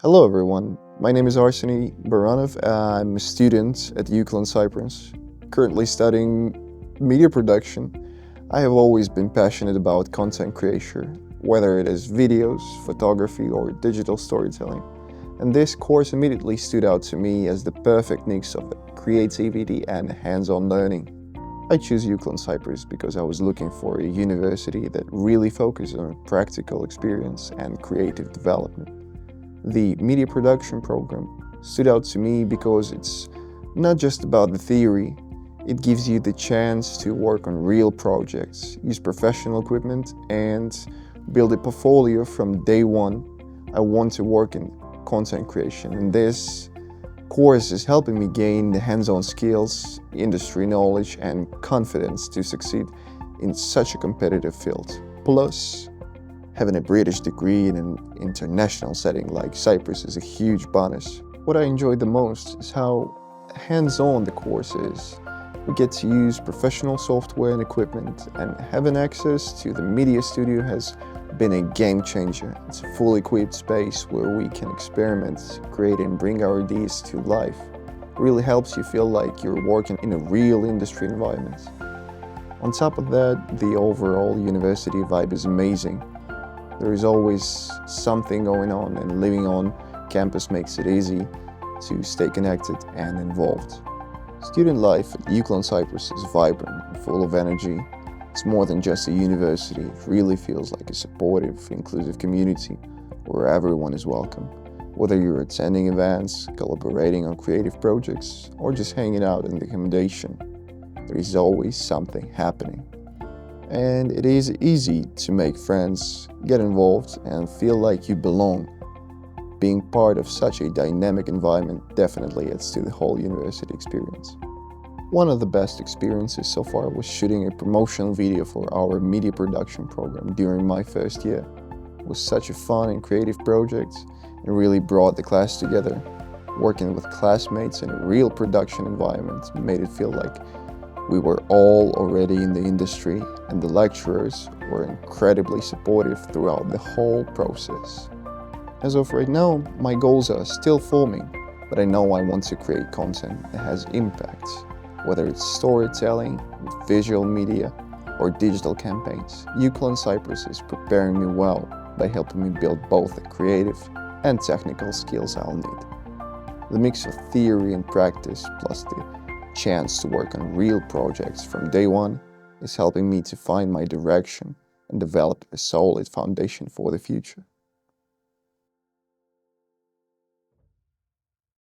Hello everyone, my name is Arseniy Baranov. I'm a student at UCLan Cyprus, currently studying media production. I have always been passionate about content creation, whether it is videos, photography, or digital storytelling. And this course immediately stood out to me as the perfect mix of creativity and hands-on learning. I chose UCLan Cyprus because I was looking for a university that really focused on practical experience and creative development. The media production program stood out to me because it's not just about the theory. It gives you the chance to work on real projects, use professional equipment, and build a portfolio from day one. I want to work in content creation, and this course is helping me gain the hands-on skills, industry knowledge, and confidence to succeed in such a competitive field. Plus, having a British degree in an international setting like Cyprus is a huge bonus. What I enjoyed the most is how hands-on the course is. We get to use professional software and equipment, and having access to the media studio has been a game changer. It's a fully equipped space where we can experiment, create, and bring our ideas to life. It really helps you feel like you're working in a real industry environment. On top of that, the overall university vibe is amazing. There is always something going on, and living on campus makes it easy to stay connected and involved. Student life at UCLan Cyprus is vibrant and full of energy. It's more than just a university. It really feels like a supportive, inclusive community where everyone is welcome. Whether you're attending events, collaborating on creative projects, or just hanging out in the accommodation, there is always something happening. And it is easy to make friends, get involved, and feel like you belong. Being part of such a dynamic environment definitely adds to the whole university experience. One of the best experiences so far was shooting a promotional video for our media production program during my first year. It was such a fun and creative project and really brought the class together. Working with classmates in a real production environment made it feel like we were all already in the industry, and the lecturers were incredibly supportive throughout the whole process. As of right now, my goals are still forming, but I know I want to create content that has impact, whether it's storytelling, visual media, or digital campaigns. UCLan Cyprus is preparing me well by helping me build both the creative and technical skills I'll need. The mix of theory and practice, plus the chance to work on real projects from day one, is helping me to find my direction and develop a solid foundation for the future.